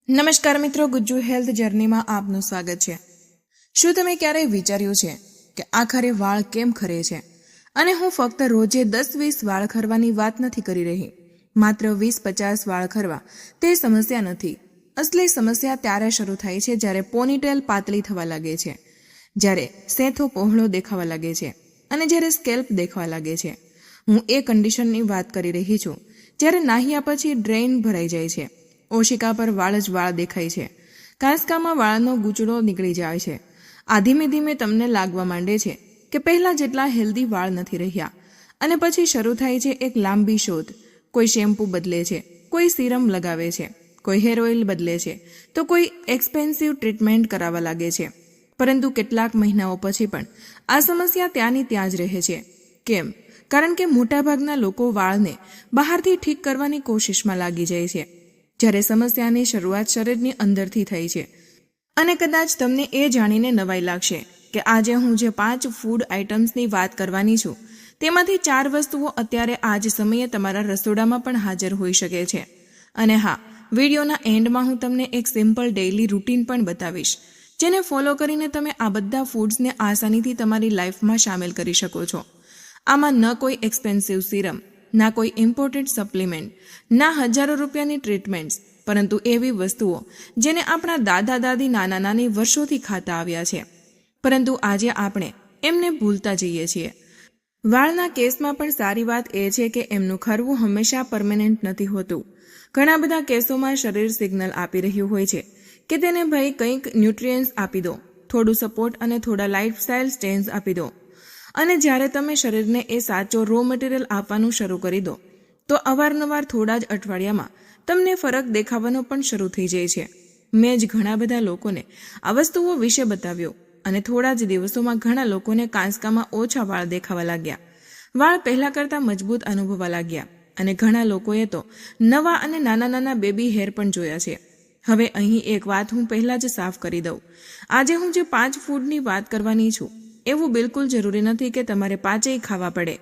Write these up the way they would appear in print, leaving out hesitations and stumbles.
નમસ્કાર મિત્રો, ગુજ્જુ હેલ્થ જર્નીમાં આપનું સ્વાગત છે। શું તમે ક્યારેય વિચાર્યું છે કે આખરે વાળ કેમ ખરે છે? અને હું ફક્ત રોજે 10-20 વાળ ખરવાની વાત નથી કરી રહી। માત્ર 20-50 વાળ ખરવા તે સમસ્યા નથી। અસલી સમસ્યા ત્યારે શરૂ થાય છે જ્યારે પોનીટેલ પાતળી થવા લાગે છે, જ્યારે સેથો પહોળો દેખાવા લાગે છે અને જ્યારે સ્કેલ્પ દેખવા લાગે છે। હું એ કન્ડિશનની વાત કરી રહી છું જ્યારે નાહ્યા પછી ડ્રેઇન ભરાઈ જાય છે, ઓશિકા પર વાળ જ વાળ દેખાય છે, કાંસકામાં વાળનો ગૂંચળો નીકળી જાય છે। આ ધીમે ધીમે તમને લાગવા માંડે છે કે પહેલા જેટલા હેલ્ધી વાળ નથી રહ્યા, અને પછી શરૂ થાય છે એક લાંબી શોધ। કોઈ શેમ્પૂ બદલે છે, કોઈ સિરમ લગાવે છે, કોઈ હેર ઓઇલ બદલે છે, તો કોઈ એક્સપેન્સિવ ટ્રીટમેન્ટ કરાવવા લાગે છે। પરંતુ કેટલાક મહિનાઓ પછી પણ આ સમસ્યા ત્યાંની ત્યાં જ રહે છે। કેમ? કારણ કે મોટાભાગના લોકો વાળને બહારથી ઠીક કરવાની કોશિશમાં લાગી જાય છે, જ્યારે સમસ્યાની શરૂઆત શરીરની અંદરથી થઈ છે। અને કદાચ તમને એ જાણીને નવાઈ લાગશે કે આજે હું જે 5 ફૂડ આઇટમ્સની વાત કરવાની છું, તેમાંથી 4 વસ્તુઓ અત્યારે આ જ સમયે તમારા રસોડામાં પણ હાજર હોઈ શકે છે। અને હા, વિડીયોના એન્ડમાં હું તમને એક સિમ્પલ ડેઇલી રૂટીન પણ બતાવીશ, જેને ફોલો કરીને તમે આ બધા ફૂડ્સને આસાનીથી તમારી લાઈફમાં સામેલ કરી શકો છો। આમાં ન કોઈ એક્સપેન્સિવ સિરમ, ના કોઈ ઇમ્પોર્ટેડ સપ્લિમેન્ટ, ના હજારો રૂપિયાની ટ્રીટમેન્ટ્સ, પરંતુ એવી વસ્તુઓ જેને આપણા દાદા દાદી નાના નાની વર્ષોથી ખાતા આવ્યા છે, પરંતુ આજે આપણે એમને ભૂલતા જઈએ છીએ। વાળના કેસમાં પણ સારી વાત એ છે કે એમનું ખરવું હંમેશા પરમેનન્ટ નથી હોતું। ઘણા બધા કેસોમાં શરીર સિગ્નલ આપી રહ્યું હોય છે કે તેને ભાઈ કંઈક ન્યુટ્રિયન્ટ્સ આપી દો, થોડું સપોર્ટ અને થોડા લાઇફસ્ટાઇલ ચેન્જ આપી દો। અને જ્યારે તમે શરીરને એ સાચો રો મટીરિયલ આપવાનું શરૂ કરી દો, તો અવારનવાર થોડા જ અઠવાડિયામાં તમને ફરક દેખાવાનો પણ શરૂ થઈ જાય છે। મેં જ ઘણા બધા લોકોને આ વસ્તુઓ વિશે બતાવ્યો, અને થોડા જ દિવસોમાં ઘણા લોકોને કાંસકામાં ઓછા વાળ દેખાવા લાગ્યા, વાળ પહેલા કરતાં મજબૂત અનુભવવા લાગ્યા, અને ઘણા લોકોએ તો નવા અને નાના નાના બેબી હેર પણ જોયા છે। હવે અહીં એક વાત હું પહેલા જ સાફ કરી દઉં, આજે હું જે 5 ફૂડની વાત કરવાની છું, એવું બિલકુલ જરૂરી નથી કે તમારે 5 ખાવા પડે।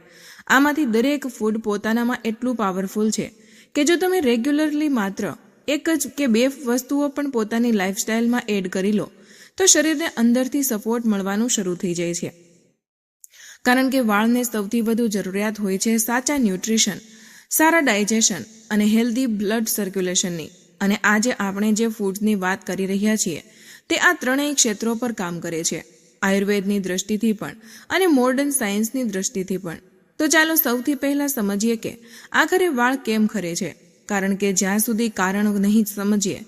આમાંથી દરેક ફૂડ પોતાનામાં એટલું પાવરફુલ છે કે જો તમે રેગ્યુલરલી માત્ર 1 કે 2 વસ્તુઓ પણ પોતાની લાઇફસ્ટાઇલમાં એડ કરી લો, તો શરીરને અંદરથી સપોર્ટ મળવાનું શરૂ થઈ જાય છે। કારણ કે વાળને સૌથી વધુ જરૂરિયાત હોય છે સાચા ન્યુટ્રિશન, સારા ડાયજેશન અને હેલ્ધી બ્લડ સર્ક્યુલેશનની। અને આજે આપણે જે ફૂડ્સની વાત કરી રહ્યા છીએ, તે આ ત્રણેય ક્ષેત્રો પર કામ કરે છે, આયુર્વેદની દ્રષ્ટિથી પણ અને મોડર્ન સાયન્સની દ્રષ્ટિથી પણ। તો ચાલો સૌથી પહેલા સમજીએ કે આખરે વાળ કેમ ખરે છે, કારણ કે જ્યાં સુધી કારણ નહીં સમજીએ,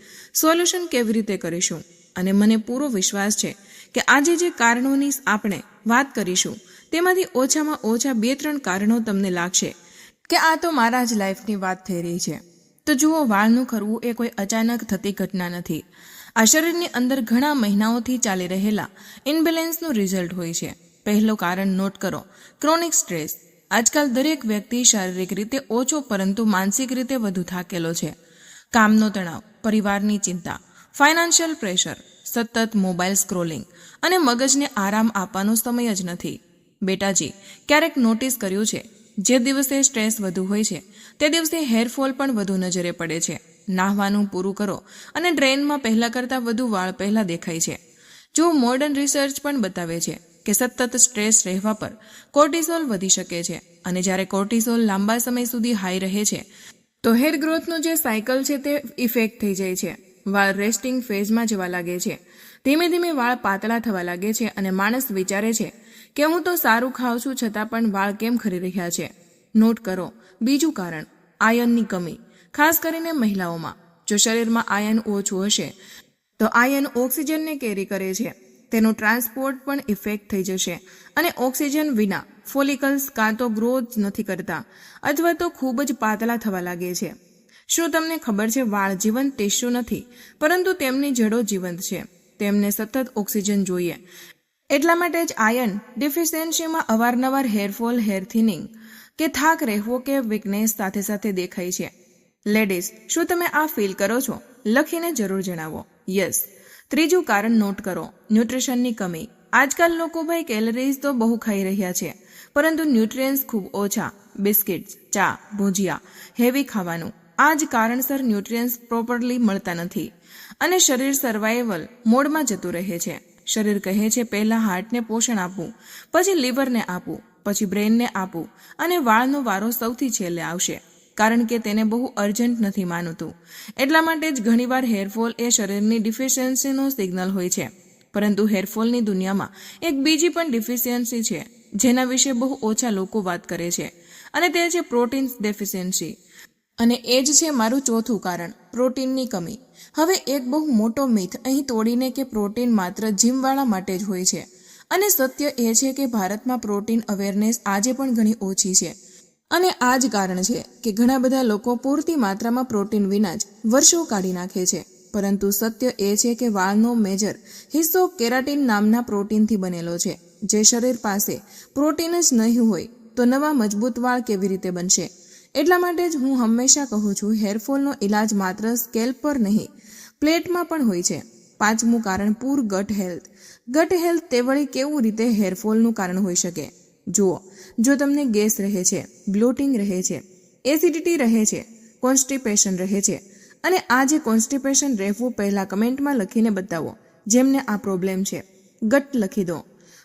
સોલ્યુશન કેવી રીતે કરીશું। અને મને પૂરો વિશ્વાસ છે કે આજે જે કારણોની આપણે વાત કરીશું, તેમાંથી ઓછામાં ઓછા 2-3 કારણો તમને લાગશે કે આ તો મારા જ લાઈફની વાત થઈ રહી છે। તો જુઓ, વાળનું ખરવું એ કોઈ અચાનક થતી ઘટના નથી। આ શરીરની અંદર ઘણા મહિનાઓથી ચાલી રહેલા ઇમ્બેલેન્સનું રિઝલ્ટ હોય છે। પહેલું કારણ નોટ કરો, ક્રોનિક સ્ટ્રેસ। આજકાલ દરેક વ્યક્તિ શારીરિક રીતે ઓછો પરંતુ માનસિક રીતે વધુ થાકેલો છે। કામનો તણાવ, પરિવારની ચિંતા, ફાઇનાન્શિયલ પ્રેશર, સતત મોબાઈલ સ્ક્રોલિંગ અને મગજને આરામ આપવાનો સમય જ નથી। બેટાજી, ક્યારેક નોટિસ કર્યું છે, જે દિવસે સ્ટ્રેસ વધુ હોય છે તે દિવસે હેરફોલ પણ વધુ નજરે પડે છે। નાહવાનું પૂરું કરો અને ડ્રેઇનમાં પહેલાં કરતાં વધુ વાળ પહેલાં દેખાય છે। જો મોડર્ન રિસર્ચ પણ બતાવે છે કે સતત સ્ટ્રેસ રહેવા પર કોર્ટિસોલ વધી શકે છે, અને જ્યારે કોર્ટિસોલ લાંબા સમય સુધી હાઈ રહે છે, તો હેર ગ્રોથનું જે સાયકલ છે તે ઇફેક્ટ થઈ જાય છે। વાળ રેસ્ટિંગ ફેઝમાં જવા લાગે છે, ધીમે ધીમે વાળ પાતળા થવા લાગે છે, અને માણસ વિચારે છે કે હું તો સારું ખાઉં છું છતાં પણ વાળ કેમ ખરી રહ્યા છે। નોટ કરો, બીજું કારણ, આયર્નની કમી, ખાસ કરીને મહિલાઓમાં। જો શરીરમાં આયર્ન ઓછું હશે, તો આયર્ન ઓક્સિજનને કેરી કરે છે, તેનું ટ્રાન્સપોર્ટ પણ ઇફેક્ટ થઈ જશે, અને ઓક્સિજન વિના ફોલિકલ્સ કાં તો ગ્રોથ નથી કરતા અથવા તો ખૂબ જ પાતળા થવા લાગે છે। શું તમને ખબર છે, વાળ જીવંત ટિશ્યુ નથી, પરંતુ તેમની જડો જીવંત છે। તેમને સતત ઓક્સિજન જોઈએ। એટલા માટે જ આયર્ન ડિફિશિયન્સીમાં અવારનવાર હેરફોલ, હેર થિનિંગ કે થાક રહેવો કે વીકનેસ સાથે સાથે દેખાય છે। લેડીઝ, શું તમે આ ફીલ કરો છો? લખીને જરૂર જણાવો યસ। ત્રીજું કારણ નોટ કરો, ન્યુટ્રિશનની કમી। આજકાલ લોકો ભાઈ કેલરીઝ તો બહુ ખાઈ રહ્યા છે, પરંતુ ન્યુટ્રિયન્ટ્સ ખૂબ ઓછા। બિસ્કિટ્સ, ચા, ભુજિયા, હેવી ખાવાનું, આ જ કારણસર ન્યુટ્રિયન્ટ્સ પ્રોપરલી મળતા નથી અને શરીર સર્વાઈવલ મોડમાં જતું રહે છે. શરીર કહે છે પહેલા હાર્ટને પોષણ આપવું, પછી લીવરને આપવું, પછી બ્રેઇનને આપવું અને વાળનો વારો સૌથી છેલ્લે આવશે, કારણ કે તેને બહુ અર્જન્ટ નથી માનતું. એટલા માટે જ ઘણીવાર હેરફોલ એ શરીરની ડિફિશિયન્સીનો સિગ્નલ હોય છે. પરંતુ હેરફોલની દુનિયામાં એક બીજી પણ ડિફિશિયન્સી છે જેના વિશે બહુ ઓછા લોકો વાત કરે છે, અને તે છે પ્રોટીન ડેફિશિયન્સી. અને એ જ છે મારું ચોથું કારણ, પ્રોટીનની કમી. હવે એક બહુ મોટો મિથ અહીં તોડીને કે પ્રોટીન માત્ર જીમવાળા માટે જ હોય છે. અને સત્ય એ છે કે ભારતમાં પ્રોટીન અવેરનેસ આજે પણ ઘણી ઓછી છે. અને આ જ કારણ છે કે ઘણા બધા લોકો પૂરતી માત્રામાં પ્રોટીન વિના જ વર્ષો કાઢી નાખે છે. પરંતુ સત્ય એ છે કે વાળનો મેજર હિસ્સો કેરાટીન નામના પ્રોટીનથી બનેલો છે. જે શરીર પાસે પ્રોટીન જ નહીં હોય તો નવા મજબૂત વાળ કેવી રીતે બનશે? એટલા માટે જ હું હંમેશા કહું છું, હેરફોલનો ઇલાજ માત્ર સ્કેલ્પ પર નહીં, પ્લેટમાં પણ હોય છે. પાંચમું કારણ, પૂર ગટ હેલ્થ. ગટ હેલ્થ તે વળી કેવું રીતે હેરફોલનું કારણ હોઈ શકે? જુઓ, જો તમને ગેસ રહે છે, બ્લોટિંગ રહે છે, એસિડિટી રહે છે, કોન્સ્ટિપેશન રહે છે, અને આ જે કોન્સ્ટિપેશન રહેવું પહેલા કમેન્ટમાં લખીને બતાવો જેમને આ પ્રોબ્લેમ છે. ગટ લખી દો.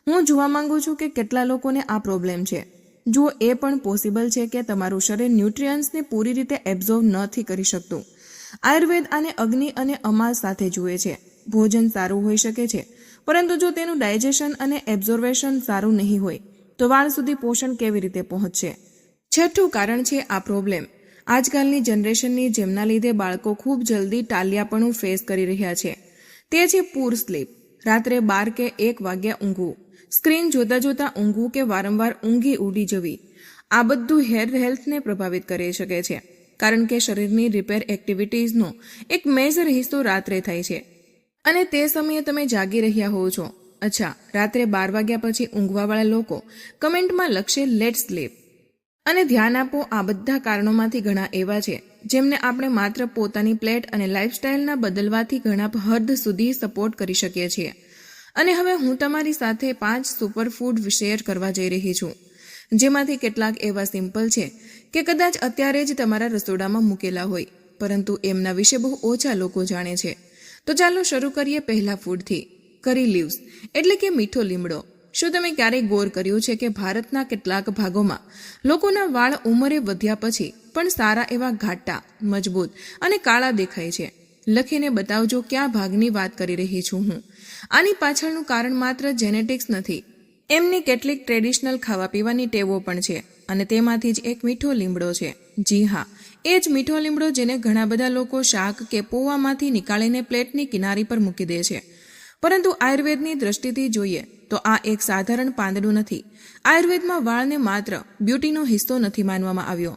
હું જોવા માંગુ છું કે કેટલા લોકોને આ પ્રોબ્લેમ છે. જુઓ, એ પણ પોસિબલ છે કે તમારું શરીર ન્યુટ્રિયન્ટ્સને પૂરી રીતે એબ્ઝોર્વ નથી કરી શકતું. આયુર્વેદ આને અગ્નિ અને અમાલ સાથે જુએ છે. ભોજન સારું હોઈ શકે છે, પરંતુ જો તેનું ડાયજેશન અને એબ્ઝોર્વેશન સારું નહીં હોય તો વાળ સુધી પોષણ કેવી રીતે પહોંચશે? છઠ્ઠું કારણ છે આ પ્રોબ્લેમ. આજકાલની જનરેશનની જેમના લીધે બાળકો ખૂબ જલ્દી ટાલિયાપણું ફેસ કરી રહ્યા છે, તે છે પૂર સ્લીપ. રાત્રે 12 કે 1 વાગ્યા ઊંઘવું, સ્ક્રીન જોતા જોતા ઊંઘવું કે વારંવાર ઊંઘી ઉડી જવી, આ બધું હેર હેલ્થને પ્રભાવિત કરી શકે છે. કારણ કે શરીરની રિપેર એક્ટિવિટીઝનો એક મેજર હિસ્સો રાત્રે થાય છે અને તે સમયે તમે જાગી રહ્યા હોવ છો. અચ્છા, રાત્રે 12 વાગ્યા પછી ઊંઘવાવાળા લોકો કમેન્ટમાં લખશે લેટ સ્લીપ. અને ધ્યાન આપો, આ બધા કારણોમાંથી ઘણા એવા છે જેમને આપણે માત્ર પોતાની પ્લેટ અને લાઇફસ્ટાઇલના બદલવાથી ઘણા હદ સુધી સપોર્ટ કરી શકીએ છીએ. અને હવે હું તમારી સાથે 5 સુપરફૂડ શેર કરવા જઈ રહી છું, જેમાંથી કેટલાક એવા સિમ્પલ છે કે કદાચ અત્યારે જ તમારા રસોડામાં મૂકેલા હોય, પરંતુ એમના વિશે બહુ ઓછા લોકો જાણે છે. તો ચાલો શરૂ કરીએ પહેલા ફૂડથી, કરી લીવ્સ એટલે કે મીઠો લીમડો. શું તમે ક્યારેય ગૌર કર્યું છે કે ભારતના કેટલાક ભાગોમાં લોકોના વાળ ઉંમરે વધ્યા પછી પણ સારા એવા ઘાટા, મજબૂત અને કાળા દેખાય છે? લખીને બતાવજો કયા ભાગની વાત કરી રહી છું હું. આની પાછળનું કારણ માત્ર જેનેટિક્સ નથી, એમની કેટલીક ટ્રેડિશનલ ખાવા પીવાની ટેવો પણ છે, અને તેમાંથી જ એક મીઠો લીમડો છે. જી હા, એ જ મીઠો લીમડો જેને ઘણા બધા લોકો શાક કે પૌવામાંથી નીકાળીને પ્લેટની કિનારી પર મૂકી દે છે. પરંતુ આયુર્વેદની દ્રષ્ટિથી જોઈએ તો આ એક સાધારણ પાંદડું નથી. આયુર્વેદમાં વાળને માત્ર બ્યુટીનો હિસ્સો નથી માનવામાં આવ્યો.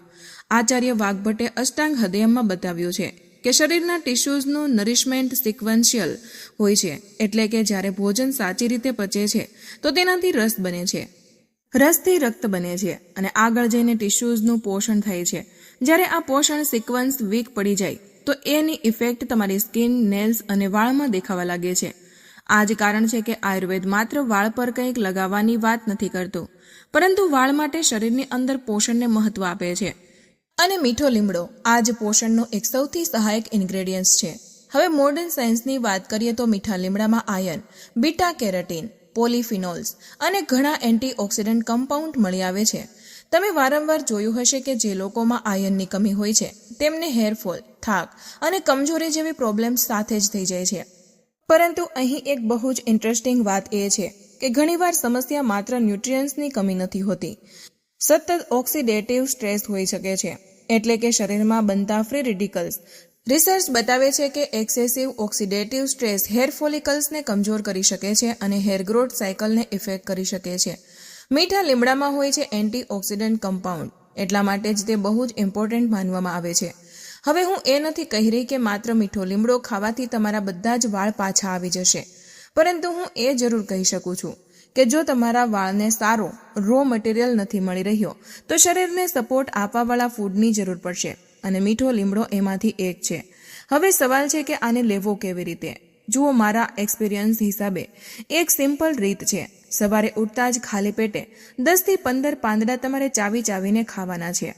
આચાર્ય વાઘભટ્ટે અષ્ટાંગ હૃદયમાં બતાવ્યું છે કે શરીરના ટિશ્યુઝનું નરિશમેન્ટ સિક્વન્શિયલ હોય છે, એટલે કે જ્યારે ભોજન સાચી રીતે પચે છે તો તેનાથી રસ બને છે, રસથી રક્ત બને છે અને આગળ જઈને ટિશ્યુઝનું પોષણ થાય છે. જ્યારે આ પોષણ સિક્વન્સ વીક પડી જાય તો એની ઇફેક્ટ તમારી સ્કિન, નેલ્સ અને વાળમાં દેખાવા લાગે છે. આ જ કારણ છે કે આયુર્વેદ માત્ર વાળ પર કંઈક લગાવવાની વાત નથી કરતું, પરંતુ વાળ માટે શરીરની અંદર પોષણને મહત્વ આપે છે. અને મીઠો લીમડો આ જ પોષણનો એક સૌથી સહાયક ઇન્ગ્રેડિયન્ટ્સ છે. હવે મોડર્ન સાયન્સની વાત કરીએ તો મીઠા લીમડામાં આયર્ન, બીટા કેરોટીન, પોલિફિનોલ્સ અને ઘણા એન્ટીઓક્સિડન્ટ કમ્પાઉન્ડ મળી આવે છે. તમે વારંવાર જોયું હશે કે જે લોકોમાં આયર્નની કમી હોય છે તેમને હેરફોલ, થાક અને કમજોરી જેવી પ્રોબ્લેમ્સ સાથે જ થઈ જાય છે. પરંતુ અહીં એક બહુ જ ઇન્ટરેસ્ટિંગ વાત એ છે કે ઘણીવાર સમસ્યા માત્ર ન્યુટ્રિયન્ટ્સની કમી નથી હોતી, સતત ઓક્સિડેટિવ સ્ટ્રેસ હોઈ શકે છે, એટલે કે શરીરમાં બનતા ફ્રી રેડિકલ્સ. રિસર્ચ બતાવે છે કે એક્સેસિવ ઓક્સિડેટિવ સ્ટ્રેસ હેર ફોલિકલ્સને કમજોર કરી શકે છે અને હેર ગ્રોથ સાયકલને ઇફેક્ટ કરી શકે છે. મીઠા લીમડામાં હોય છે એન્ટીઓક્સિડન્ટ કમ્પાઉન્ડ, એટલા માટે જ તે બહુ જ ઇમ્પોર્ટન્ટ માનવામાં આવે છે. હવે હું એ નથી કહી રહી કે માત્ર મીઠો લીમડો ખાવાથી તમારા બધા જ વાળ પાછા આવી જશે, પરંતુ હું એ જરૂર કહી શકું છું કે જો તમારા વાળને સારો રો મટીરિયલ નથી મળી રહ્યો તો શરીરને સપોર્ટ આપવાવાળા ફૂડની જરૂર પડશે, અને મીઠો લીમડો એમાંથી એક છે. હવે સવાલ છે કે આને લેવો કેવી રીતે? જુઓ, મારા એક્સપિરિયન્સ હિસાબે એક સિમ્પલ રીત છે. સવારે ઉઠતા જ ખાલી પેટે 10 થી 15 પાંદડા તમારે ચાવીને ખાવાના છે.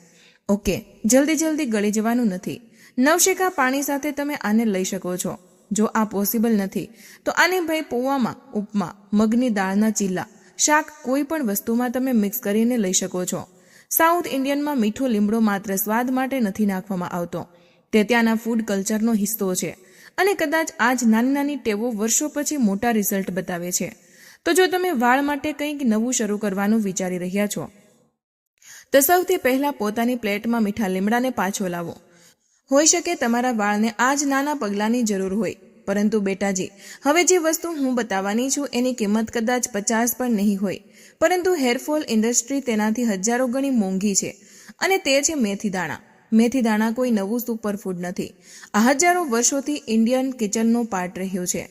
ઓકે, જલ્દી ગળી જવાનું નથી. નવશેકા પાણી સાથે તમે આને લઈ શકો છો. જો આ પોસિબલ નથી તો આને ભાઈ પૌવામાં, ઉપમા, મગની દાળના ચીલા, શાક કોઈ પણ વસ્તુમાં તમે મિક્સ કરીને લઈ શકો છો. સાઉથ ઇન્ડિયનમાં મીઠો લીમડો માત્ર સ્વાદ માટે નથી નાખવામાં આવતો, તે ત્યાંના ફૂડ કલ્ચરનો હિસ્સો છે અને કદાચ આ જ નાની નાની ટેવો વર્ષો પછી મોટા રિઝલ્ટ બતાવે છે. તો જો તમે વાળ માટે કંઈક નવું શરૂ કરવાનું વિચારી રહ્યા છો તો સૌથી પહેલા પોતાની પ્લેટમાં મીઠા લીમડાને પાછો લાવો. હોઈ શકે તમારા વાળને આ જ નાના પગલાંની જરૂર હોય, પરંતુ બેટાજી, હવે જે વસ્તુ હું બતાવવાની છું એની કિંમત કદાચ 50 પણ નહીં હોય, પરંતુ હેરફોલ ઇન્ડસ્ટ્રી તેનાથી હજારો ગણી મોંઘી છે અને તે છે મેથી દાણા. મેથી દાણા કોઈ નવું સુપરફૂડ નથી. આ હજારો વર્ષોથી ઇન્ડિયન કિચનનો પાર્ટ રહ્યું છે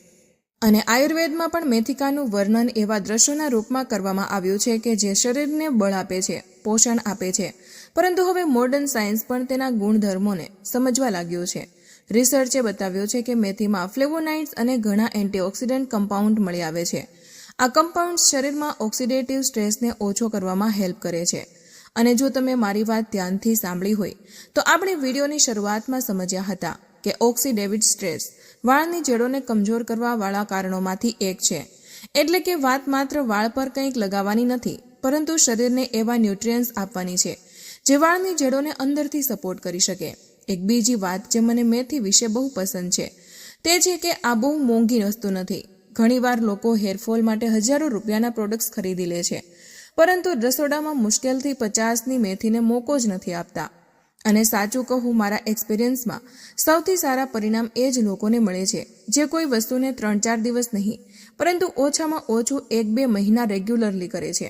અને આયુર્વેદમાં પણ મેથિકાનું વર્ણન એવા દ્રશ્યોના રૂપમાં કરવામાં આવ્યું છે કે જે શરીરને બળ આપે છે, પોષણ આપે છે. પરંતુ હવે મોડર્ન સાયન્સ પણ તેના ગુણધર્મોને સમજવા લાગ્યું છે. રિસર્ચે બતાવ્યું છે કે મેથીમાં ફ્લેવોનાઇડ્સ અને ઘણા એન્ટીઓક્સિડન્ટ કમ્પાઉન્ડ મળી આવે છે. આ કમ્પાઉન્ડ્સ શરીરમાં ઓક્સિડેટિવ સ્ટ્રેસને ઓછો કરવામાં હેલ્પ કરે છે. અને જો તમે મારી વાત ધ્યાનથી સાંભળી હોય તો આપણે વિડીયોની શરૂઆતમાં સમજ્યા હતા કે ઓક્સિડેટિવ સ્ટ્રેસ વાળની જડોને કમજોર કરવાવાળા કારણોમાંથી એક છે. એટલે કે વાત માત્ર વાળ પર કંઈક લગાવવાની નથી, પરંતુ શરીરને એવા ન્યુટ્રિયન્ટ્સ આપવાની છે જે વાળની જડોને અંદરથી સપોર્ટ કરી શકે. એક બીજી વાત જે મને મેથી વિશે બહુ પસંદ છે તે છે કે આ બહુ મોંઘી વસ્તુ નથી. ઘણીવાર લોકો હેરફોલ માટે હજારો રૂપિયાના પ્રોડક્ટ્સ ખરીદી લે છે, પરંતુ રસોડામાં મુશ્કેલથી 50ની મેથીને મોકો જ નથી આપતા. અને સાચું કહું, મારા એક્સપિરિયન્સમાં સૌથી સારા પરિણામ એ જ લોકોને મળે છે જે કોઈ વસ્તુને 3-4 દિવસ નહીં, પરંતુ ઓછામાં ઓછું 1-2 મહિના રેગ્યુલરલી કરે છે.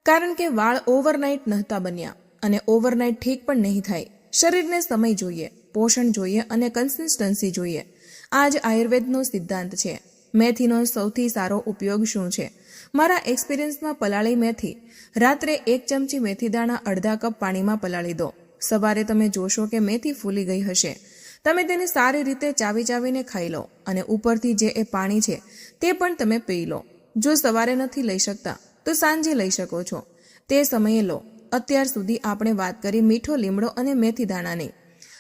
કારણ કે વાળ ઓવરનાઇટ નહોતા બન્યા અને ઓવરનાઇટ ઠીક પણ નહીં થાય. શરીરને સમય જોઈએ, પોષણ જોઈએ અને કન્સિસ્ટન્સી જોઈએ. આ જ આયુર્વેદનો સિદ્ધાંત છે. મેથીનો સૌથી સારો ઉપયોગ શું છે? મારા એક્સપિરિયન્સમાં પલાળી મેથી. રાત્રે 1 ચમચી મેથી દાણા અડધા કપ પાણીમાં પલાળી દો. સવારે તમે જોશો કે મેથી ફૂલી ગઈ હશે. તમે તેને સારી રીતે ચાવીને ખાઈ લો અને ઉપરથી જે એ પાણી છે તે પણ તમે પી લો. જો સવારે નથી લઈ શકતા તો સાંજે લઈ શકો છો. તે સમયે લો. અત્યાર સુધી આપણે વાત કરી મીઠો લીમડો અને મેથી દાણાની,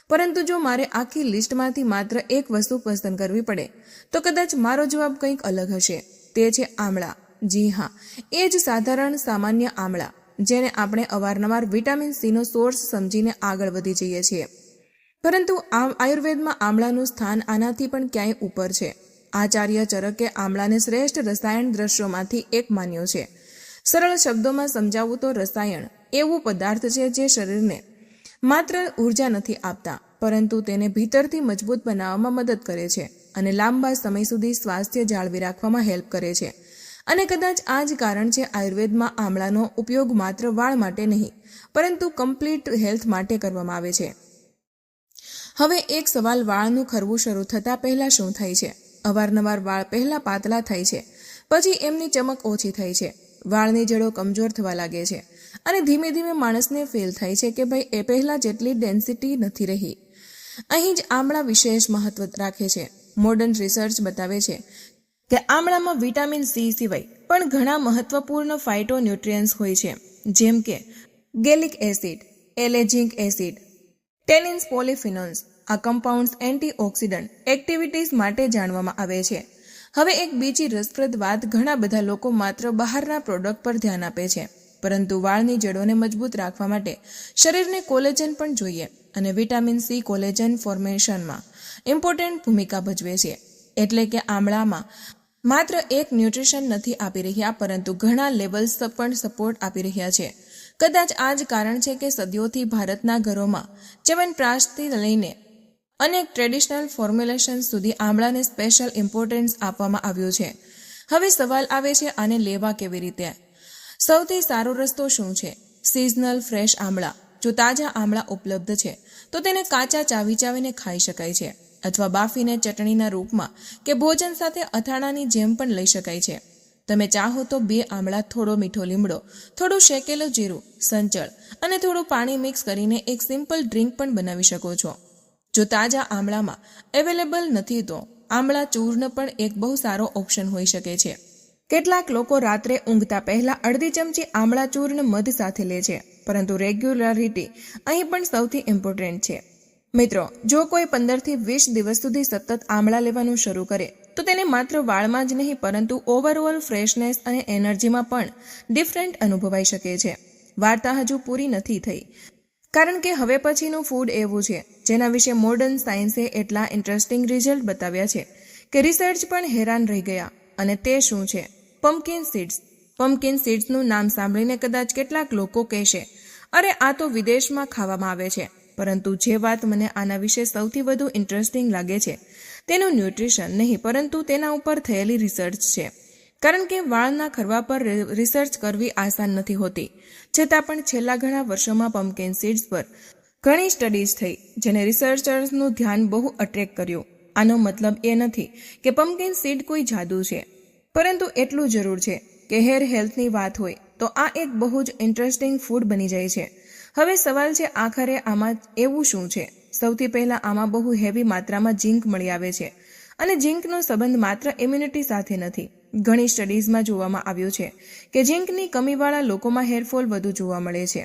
પરંતુ જો મારે આખી લિસ્ટમાંથી માત્ર એક વસ્તુ પસંદ કરવી પડે તો કદાચ મારો જવાબ કંઈક અલગ હશે. તે છે આમળા. જી હા, એ જ સાધારણ સામાન્ય આમળા, જેને આપણે અવારનવાર વિટામિન સીનો સોર્સ સમજીને આગળ વધી જઈએ છીએ. પરંતુ આયુર્વેદમાં આમળાનું સ્થાન આનાથી પણ ક્યાંય ઉપર છે. આચાર્ય ચરકે આમળાને શ્રેષ્ઠ રસાયણ દ્રશ્યોમાંથી એક માન્યો છે. સરળ શબ્દોમાં સમજાવું તો રસાયણ એવું પદાર્થ છે જે શરીરને માત્ર ઉર્જા નથી આપતા, પરંતુ તેને ભીતરથી મજબૂત બનાવવામાં મદદ કરે છે અને લાંબા સમય સુધી સ્વાસ્થ્ય જાળવી રાખવામાં હેલ્પ કરે છે. અને કદાચ આ જ કારણ છે આયુર્વેદમાં આમળાનો ઉપયોગ માત્ર વાળ માટે નહીં, પરંતુ કમ્પ્લીટ હેલ્થ માટે કરવામાં આવે છે. હવે એક સવાલ, વાળનું ખરવું શરૂ થતાં પહેલાં શું થાય છે? અવારનવાર વાળ પહેલાં પાતળા થાય છે, પછી એમની ચમક ઓછી થાય છે, વાળની જડો કમજોર થવા લાગે છે અને ધીમે ધીમે માણસને ફીલ થાય છે કે ભાઈ એ પહેલાં જેટલી ડેન્સિટી નથી રહી. અહીં જ આમળા વિશેષ મહત્વ રાખે છે. મોડર્ન રિસર્ચ બતાવે છે કે આમળામાં વિટામિન સી સિવાય પણ ઘણા મહત્વપૂર્ણ ફાઇટો ન્યુટ્રિયન્ટ્સ હોય છે, જેમ કે ગેલિક એસિડ, એલેજિક એસિડ, ટેનિન્સ, પોલિફિનોલ્સ. આ કમ્પાઉન્ડ્સ એન્ટીઓક્સિડન્ટ એક્ટિવિટીઝ માટે જાણવામાં આવે છે. હવે એક બીજી રસપ્રદ વાત, ઘણા બધા લોકો માત્ર બહારના પ્રોડક્ટ પર ધ્યાન આપે છે, પરંતુ વાળની જડોને મજબૂત રાખવા માટે શરીરને કોલેજન પણ જોઈએ અને વિટામિન સી કોલેજન ફોર્મેશનમાં ઇમ્પોર્ટન્ટ ભૂમિકા ભજવે છે. એટલે કે આમળામાં માત્ર એક ન્યુટ્રિશન નથી આપી રહ્યા, પરંતુ ઘણા લેવલ્સ પણ સપોર્ટ આપી રહ્યા છે. કદાચ આ જ કારણ છે કે સદીઓથી ભારતના ઘરોમાં ચ્યવનપ્રાશથી લઈને અનેક ટ્રેડિશનલ ફોર્મ્યુલેશન સુધી આમળાને સ્પેશિયલ ઇમ્પોર્ટન્સ આપવામાં આવ્યું છે. હવે સવાલ આવે છે, આને લેવા કેવી રીતે? સૌથી સારો રસ્તો શું છે? સિઝનલ ફ્રેશ આમળા. જો તાજા આમળા ઉપલબ્ધ છે તો તેને કાચા ચાવીને ખાઈ શકાય છે, અથવા બાફીને ચટણીના રૂપમાં કે ભોજન સાથે અથાણાની જેમ પણ લઈ શકાય છે. તમે ચાહો તો 2 આમળા, થોડો મીઠો લીમડો, થોડું શેકેલું જીરું, સંચળ અને થોડું પાણી મિક્સ કરીને એક સિમ્પલ ડ્રિંક પણ બનાવી શકો છો. જો તાજા આમળામાં અવેલેબલ નથી તો આમળા ચૂર્ણ પણ એક બહુ સારો ઓપ્શન હોઈ શકે છે. કેટલાક લોકો રાત્રે ઊંઘતા પહેલા અડધી ચમચી આમળા ચૂર્ણ મધ સાથે લે છે, પરંતુ રેગ્યુલરિટી અહીં પણ સૌથી ઇમ્પોર્ટન્ટ છે. મિત્રો, જો કોઈ 15 થી 20 દિવસ સુધી સતત આમળા લેવાનું શરૂ કરે તો તેને માત્ર વાળમાં જ નહીં પરંતુ ઓવરઓલ ફ્રેશનેસ અને એનર્જીમાં પણ ડિફરન્ટ અનુભવાઈ શકે છે. વાર્તા હજુ પૂરી નથી થઈ, કારણ કે હવે પછીનું ફૂડ એવું છે જેના વિશે મોડર્ન સાયન્સે એટલા ઇન્ટરેસ્ટિંગ રિઝલ્ટ બતાવ્યા છે કે રિસર્ચ પણ હેરાન રહી ગયા. અને તે શું છે? Pumpkin seeds. પમ્પકિન સીડ્સનું નામ સાંભળીને કદાચ કેટલાક લોકો કહેશે, અરે આ તો વિદેશમાં ખાવામાં આવે છે. પરંતુ જે વાત મને આના વિશે સૌથી વધુ ઇન્ટરેસ્ટિંગ લાગે છે તેનું ન્યુટ્રિશન નહીં પરંતુ તેના ઉપર થયેલી રિસર્ચ છે. કારણ કે વાળના ખરવા પર રિસર્ચ કરવી આસાન નથી હોતી, છતાં પણ છેલ્લા ઘણા વર્ષોમાં પમ્પકિન સીડ્સ પર ઘણી સ્ટડીઝ થઈ જેને રિસર્ચર્સનું ધ્યાન બહુ અટ્રેક્ટ કર્યું. આનો મતલબ એ નથી કે પમ્પકિન સીડ કોઈ જાદુ છે, પરંતુ એટલું જરૂર છે કે હેર હેલ્થની વાત હોય તો આ એક બહુ જ ઇન્ટરેસ્ટિંગ ફૂડ બની જાય છે. હવે સવાલ છે, આખરે આમાં એવું શું છે? સૌથી પહેલા આમાં બહુ હેવી માત્રામાં ઝીંક મળી આવે છે અને ઝીંકનો સંબંધ માત્ર ઇમ્યુનિટી સાથે નથી. ઘણી સ્ટડીઝમાં જોવામાં આવ્યું છે કે ઝીંકની કમીવાળા લોકોમાં હેરફોલ વધુ જોવા મળે છે.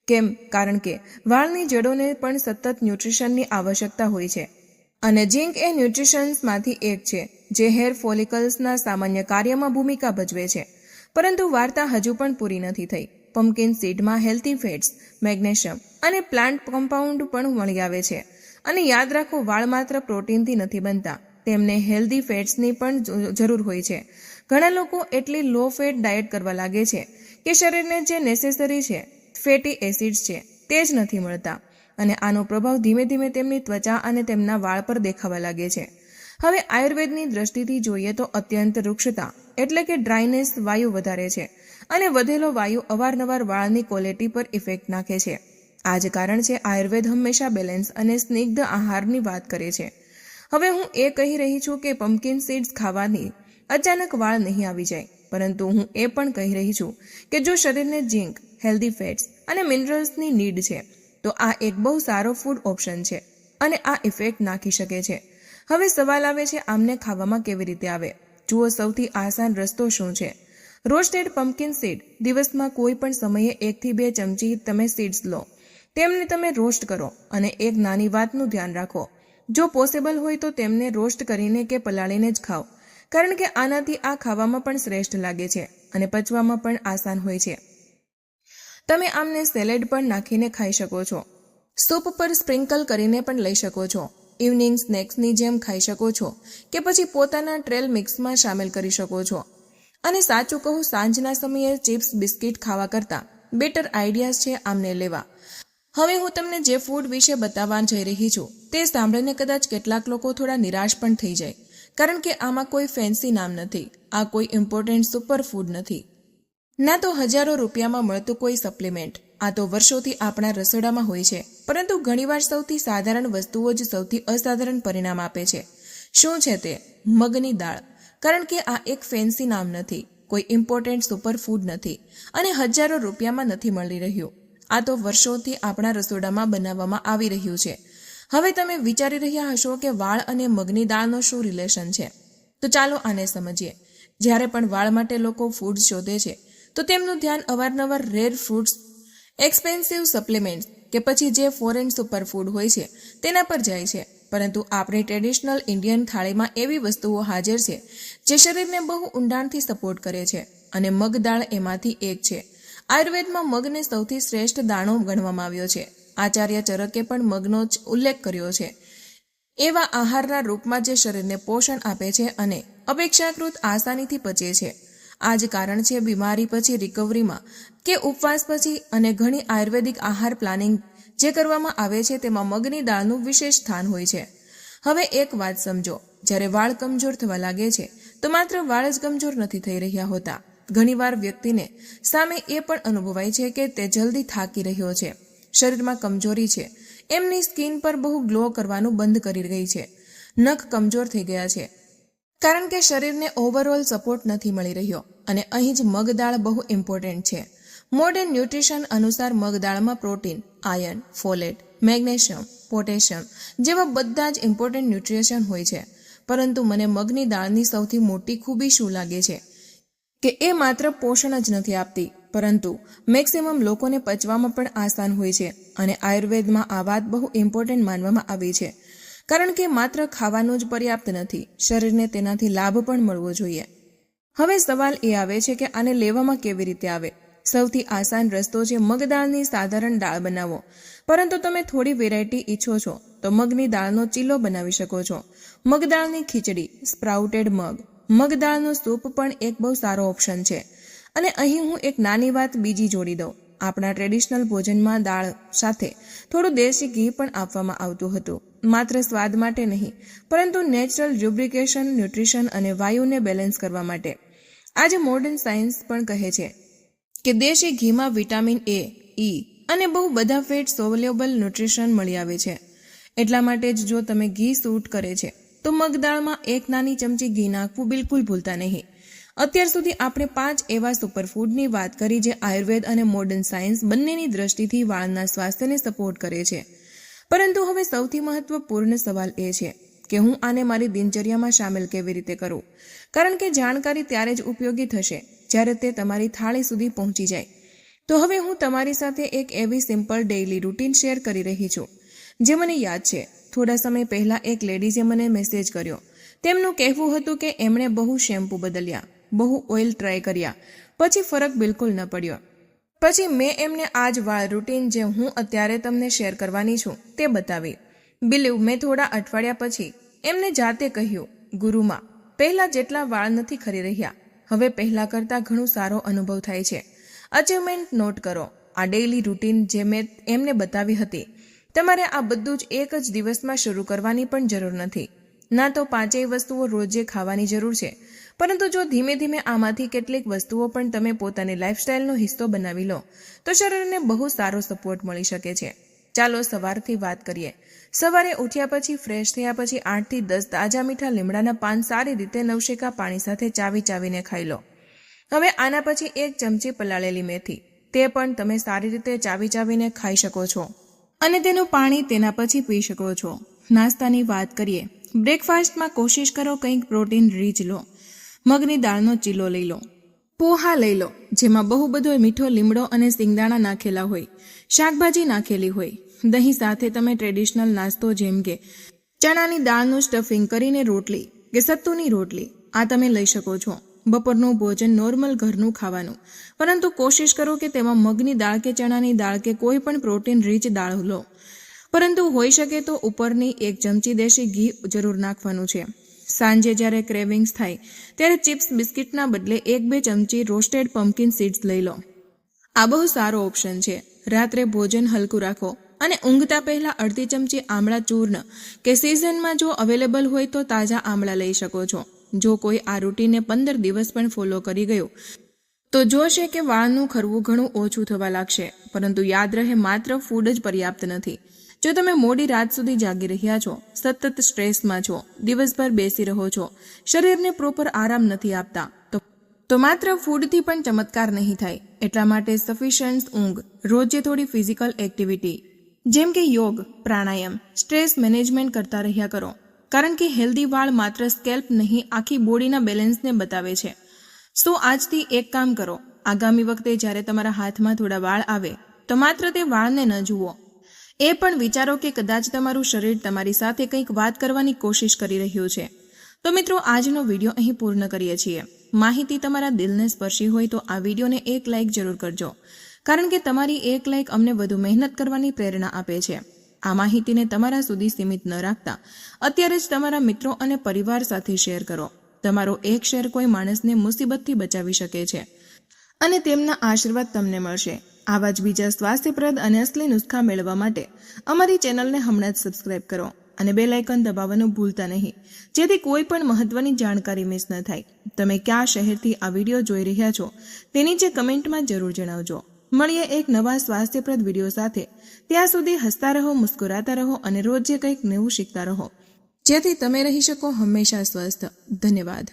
કેમ? કારણ કે વાળની જડોને પણ સતત ન્યુટ્રિશનની આવશ્યકતા હોય છે અને ઝીંક એ ન્યુટ્રિશન્સમાંથી એક છે જે હેર ફોલિકલ્સના સામાન્ય કાર્યમાં ભૂમિકા ભજવે છે. પરંતુ વાર્તા હજુ પણ પૂરી નથી થઈ. પમ્પકિન સીડમાં હેલ્ધી ફેટ્સ, મેગ્નેશિયમ અને પ્લાન્ટ કમ્પાઉન્ડ પણ મળી આવે છે. અને યાદ રાખો, વાળ માત્ર પ્રોટીનથી નથી બનતા, તેમને હેલ્ધી ફેટ્સની પણ જરૂર હોય છે. ઘણા લોકો એટલી લો ફેટ ડાયટ કરવા લાગે છે કે શરીરને જે નેસેસરી છે ફેટી એસિડ્સ છે તે જ નથી મળતા અને આનો પ્રભાવ ધીમે ધીમે તેમની ત્વચા અને તેમના વાળ પર દેખાવા લાગે છે. હવે આયુર્વેદની દ્રષ્ટિથી જોઈએ તો અત્યંત વૃક્ષતા એટલે કે ડ્રાયનેસ વાયુ વધારે છે અને વધેલો વાયુ અવારનવાર વાળની ક્વોલિટી પર ઇફેક્ટ નાખે છે. આ જ કારણ છે આયુર્વેદ હંમેશા બેલેન્સ અને સ્નિગ્ધ આહારની વાત કરે છે. હવે હું એ કહી રહી છું કે પમ્પકિન સીડ્સ ખાવાની અચાનક વાળ નહીં આવી જાય, પરંતુ હું એ પણ કહી રહી છું કે જો શરીરને ઝીંક, હેલ્ધી ફેટ્સ અને મિનરલ્સની નીડ છે તો આ એક બહુ સારો ફૂડ ઓપ્શન છે અને આ ઇફેક્ટ નાખી શકે છે. હવે સવાલ આવે છે, આમને ખાવામાં કેવી રીતે આવે? જુઓ, સૌથી આસાન રસ્તો શું છે? Roasted pumpkin seed. દિવસમાં કોઈ પણ સમયે 1 થી 2 ચમચી તમે સીડ્સ લો, તેમને તમે રોસ્ટ કરો અને એક નાની વાતનું ધ્યાન રાખો, જો પોસિબલ હોય તો તેમને રોસ્ટ કરીને કે પલાળીને જ ખાઓ, કારણ કે આનાથી આ ખાવામાં પણ શ્રેષ્ઠ લાગે છે અને પચવામાં પણ આસાન હોય છે. તમે આમને સેલેડ પર નાખીને ખાઈ શકો છો, સૂપ પર સ્પ્રિંકલ કરીને પણ લઈ શકો છો, ઇવનિંગ સ્નેક્સની જેમ ખાઈ શકો છો કે પછી પોતાના ટ્રેલ મિક્સમાં સામેલ કરી શકો છો. અને સાચું કહું, સાંજના સમયે ચિપ્સ બિસ્કિટ ખાવા કરતાં બેટર આઈડિયાઝ છે આમને લેવા. હવે હું તમને જે ફૂડ વિશે બતાવવા જઈ રહી છું તે સાંભળીને કદાચ કેટલાક લોકો થોડા નિરાશ પણ થઈ જાય, કારણ કે આમાં કોઈ ફેન્સી નામ નથી, આ કોઈ ઇમ્પોર્ટન્ટ સુપર ફૂડ નથી, ના તો હજારો રૂપિયામાં મળતું કોઈ સપ્લિમેન્ટ. આ તો વર્ષોથી આપણા રસોડામાં હોય છે, પરંતુ ઘણીવાર સૌથી સાધારણ વસ્તુઓ જ સૌથી અસાધારણ પરિણામ આપે છે. શું છે તે? મગની દાળ. કારણ કે આ એક ફેન્સી નામ નથી, કોઈ ઇમ્પોર્ટન્ટ સુપર ફૂડ નથી અને હજારો રૂપિયામાં નથી મળી રહ્યું. આ તો વર્ષોથી આપણા રસોડામાં બનાવવામાં આવી રહ્યું છે. હવે તમે વિચારી રહ્યા હશો કે વાળ અને મગની દાળનો શું રિલેશન છે? તો ચાલો આને સમજીએ. જ્યારે પણ વાળ માટે લોકો ફૂડ શોધે છે તો તેમનું ધ્યાન અવારનવાર રેર ફ્રૂટ્સ, એક્સપેન્સિવ સપ્લિમેન્ટ્સ કે પછી જે ફોરેન સુપરફૂડ હોય છે તેના પર જાય છે. પરંતુ આપણી ટ્રેડિશનલ ઇન્ડિયન થાળીમાં એવી વસ્તુઓ હાજર છે જે શરીરને બહુ ઊંડાણથી સપોર્ટ કરે છે અને મગ દાળ એમાંથી એક છે. આયુર્વેદમાં મગને સૌથી શ્રેષ્ઠ દાણો ગણવામાં આવ્યો છે. આચાર્ય ચરકે પણ મગનો જ ઉલ્લેખ કર્યો છે એવા આહારના રૂપમાં જે શરીરને પોષણ આપે છે અને અપેક્ષાકૃત આસાનીથી પચે છે. આ જ કારણ છે બીમારી પછી રિકવરીમાં કે ઉપવાસ પછી અને ઘણી આયુર્વેદિક આહાર પ્લાનિંગ જે કરવામાં આવે છે તેમાં મગની દાળનું વિશેષ સ્થાન હોય છે. હવે એક વાત સમજો, જ્યારે વાળ કમજોર થવા લાગે છે તો માત્ર વાળ જ કમજોર નથી થઈ રહ્યા હોતા. ઘણીવાર વ્યક્તિને સામે એ પણ અનુભવાય છે કે તે જલ્દી થાકી રહ્યો છે, શરીરમાં કમજોરી છે, એમની સ્કિન પર બહુ ગ્લો કરવાનું બંધ કરી ગઈ છે, નખ કમજોર થઈ ગયા છે, કારણ કે શરીરને ઓવરઓલ સપોર્ટ નથી મળી રહ્યો. અને અહીં જ મગદાળ બહુ ઇમ્પોર્ટન્ટ છે. મોડર્ન ન્યુટ્રિશન અનુસાર મગદાળમાં protein, iron, folate, magnesium, potassium જેવા બધા જ ઇમ્પોર્ટન્ટ ન્યુટ્રિશન હોય છે. પરંતુ મને મગની દાળની સૌથી મોટી ખૂબી શું લાગે છે કે એ માત્ર પોષણ જ નથી આપતી, પરંતુ મેક્સિમમ લોકોને પચવામાં પણ આસાન હોય છે અને આયુર્વેદમાં આ વાત બહુ ઇમ્પોર્ટન્ટ માનવામાં આવી છે, કારણ કે માત્ર ખાવાનું જ પર્યાપ્ત નથી, શરીરને તેનાથી લાભ પણ મળવો જોઈએ. હવે સવાલ એ આવે છે કે આને લેવામાં કેવી રીતે આવે. સૌથી આસાન રસ્તો છે મગદાળની સાધારણ દાળ બનાવો. પરંતુ તમે થોડી વેરાયટી ઈચ્છો છો તો મગની દાળનો ચીલો બનાવી શકો છો. મગદાળની ખીચડી, સ્પ્રાઉટેડ મગ, મગદાળનો સૂપ પણ એક બહુ સારો ઓપ્શન છે. અને અહીં હું એક નાની વાત બીજી જોડી દઉં. આપણા ટ્રેડિશનલ ભોજનમાં દાળ સાથે થોડું દેશી ઘી પણ આપવામાં આવતું હતું, માત્ર સ્વાદ માટે નહીં, પરંતુ નેચરલ લ્યુબ્રિકેશન, ન્યુટ્રિશન અને વાયુને બેલેન્સ કરવા માટે. આજે મોડર્ન સાયન્સ પણ કહે છે કે દેશી ઘીમાં વિટામિન A, E અને બહુ બધા ફેટ સોલ્યુબલ ન્યુટ્રિશન મળી આવે છે. એટલા માટે જ જો તમે ઘી સૂટ કરે છે તો મગદાળમાં એક નાની ચમચી ઘી નાખવું બિલકુલ ભૂલતા નહીં. અત્યાર સુધી આપણે 5 એવા સુપરફૂડની વાત કરી જે આયુર્વેદ અને મોડર્ન સાયન્સ બંનેની દ્રષ્ટિથી વાળના સ્વાસ્થ્યને સપોર્ટ કરે છે. પરંતુ હવે સૌથી મહત્વપૂર્ણ સવાલ એ છે કે હું આને મારી દિનચર્યામાં સામેલ કેવી રીતે કરું, કારણ કે જાણકારી ત્યારે જ ઉપયોગી થશે જ્યારે તે તમારી થાળી સુધી પહોંચી જાય. તો હવે હું તમારી સાથે એક એવી સિમ્પલ ડેઇલી રૂટીન શેર કરી રહી છું જે મને યાદ છે. થોડા સમય પહેલા એક લેડીઝે મને મેસેજ કર્યો. તેમનું કહેવું હતું કે એમણે બહુ શેમ્પૂ બદલ્યા, બહુ ઓઇલ ટ્રાય કર્યા, પછી ફરક બિલકુલ ન પડ્યો. પછી મેં એમને આ જ વાળ રૂટીન જે હું અત્યારે તમને શેર કરવાની છું તે બતાવી. બિલીવ મેં થોડા અઠવાડિયા પછી એમને જાતે કહ્યું, ગુરુમાં, પહેલા જેટલા વાળ નથી ખરી રહ્યા, હવે પહેલા કરતાં ઘણો સારો અનુભવ થાય છે. અચીવમેન્ટ નોટ કરો. આ ડેઇલી રૂટીન જે મેં એમને બતાવી હતી, તમારે આ બધું જ એક જ દિવસમાં શરૂ કરવાની પણ જરૂર નથી. ના તો 5 વસ્તુઓ રોજે ખાવાની જરૂર છે, પરંતુ જો ધીમે ધીમે આમાંથી કેટલીક વસ્તુઓ પણ તમે પોતાની લાઇફસ્ટાઇલનો હિસ્સો બનાવી લો તો શરીરને બહુ સારો સપોર્ટ મળી શકે છે. ચાલો સવારથી વાત કરીએ. સવારે ઉઠ્યા પછી, ફ્રેશ થયા પછી 8 થી 10 તાજા મીઠા લીમડાના પાન સારી રીતે નવશેકા પાણી સાથે ચાવીને ખાઈ લો. હવે આના પછી 1 ચમચી પલાળેલી મેથી, તે પણ તમે સારી રીતે ચાવીને ખાઈ શકો છો અને તેનું પાણી તેના પછી પી શકો છો. નાસ્તાની વાત કરીએ. બ્રેકફાસ્ટમાં કોશિશ કરો કંઈક પ્રોટીન રીચ લો. મગની દાળનો ચીલો લઈ લો, પોહા લઈ લો જેમાં બહુ બધો મીઠો લીમડો અને સિંગદાણા નાખેલા હોય, શાકભાજી નાખેલી હોય. દહીં સાથે તમે ટ્રેડિશનલ નાસ્તો જેમ કે ચણાની દાળનું સ્ટફિંગ કરીને રોટલી કે સત્તુની રોટલી આ તમે લઈ શકો છો. બપોરનું ભોજન નોર્મલ ઘરનું ખાવાનું, પરંતુ કોશિશ કરો કે તેમાં મગની દાળ કે ચણાની દાળ કે કોઈ પણ પ્રોટીન રીચ દાળ લો. પરંતુ હોઈ શકે તો ઉપરની 1 ચમચી દેશી ઘી જરૂર નાખવાનું છે. સાંજે જ્યારે ક્રેવિંગ્સ થાય ત્યારે ચિપ્સ બિસ્કિટના બદલે 1-2 ચમચી રોસ્ટેડ પમ્પકિન સીડ્સ લઈ લો. આ બહુ સારો ઓપ્શન છે. રાત્રે ભોજન હલકું રાખો અને ઊંઘતા પહેલા અડધી ચમચી આમળા ચૂર્ણ કે સિઝનમાં જો અવેલેબલ હોય તો તાજા આમળા લઈ શકો છો. જો કોઈ આ રૂટીનને 15 દિવસ પણ ફોલો કરી ગયો તો જોશે કે વાળનું ખરવું ઘણું ઓછું થવા લાગશે. પરંતુ યાદ રહે, માત્ર ફૂડ જ પર્યાપ્ત નથી. જો તમે મોડી રાત સુધી જાગી રહ્યા છો, સતત સ્ટ્રેસમાં છો, દિવસભર બેસી રહો છો, શરીરને પ્રોપર આરામ નથી આપતા, તો માત્ર ફૂડથી પણ ચમત્કાર નહીં થાય. એટલા માટે સફિશિયન્ટ ઊંઘ, રોજે થોડી ફિઝિકલ એક્ટિવિટી જેમ કે યોગ, પ્રાણાયામ, સ્ટ્રેસ મેનેજમેન્ટ કરતા રહ્યા કરો. કારણ કે હેલ્ધી વાળ માત્ર સ્કેલ્પ નહીં, આખી બોડીના બેલેન્સને બતાવે છે. સો આજથી એક કામ કરો. આગામી વખતે જ્યારે તમારા હાથમાં થોડા વાળ આવે તો માત્ર તે વાળને ન જુઓ, એ પણ વિચારો કે કદાચ તમારું શરીર તમારી સાથે કંઈક વાત કરવાની કોશિશ કરી રહ્યું છે. તો મિત્રો, આજનો વિડીયો અહીં પૂર્ણ કરીએ છીએ. માહિતી તમારા દિલને સ્પર્શી હોય તો આ વિડીયોને 1 લાઇક જરૂર કરજો, કારણ કે તમારી 1 લાઇક અમને વધુ મહેનત કરવાની પ્રેરણા આપે છે. આ માહિતીને તમારા સુધી સીમિત ન રાખતા અત્યારે જ તમારા મિત્રો અને પરિવાર સાથે શેર કરો. તમારો એક શેર કોઈ માણસને મુસીબતથી બચાવી શકે છે અને તેમના આશીર્વાદ તમને મળશે. આવા જ બીજા સ્વાસ્થ્યપ્રદ અને અસલી નુસ્ખા મેળવવા માટે અમારી ચેનલને હમણાં જ સબસ્ક્રાઇબ કરો અને બેલ આઇકન દબાવવાનું ભૂલતા નહીં, જેથી કોઈ પણ મહત્વની જાણકારી મિસ ન થાય. તમે કયા શહેરથી આ વિડીયો જોઈ રહ્યા છો તે નીચે કમેન્ટમાં જરૂર જણાવજો. મળીએ એક નવા સ્વાસ્થ્યપ્રદ વિડીયો સાથે. ત્યાં સુધી હસતા રહો, મુસ્કુરાતા રહો અને રોજ જે કંઈક નવું શીખતા રહો, જેથી તમે રહી શકો હંમેશા સ્વસ્થ. ધન્યવાદ.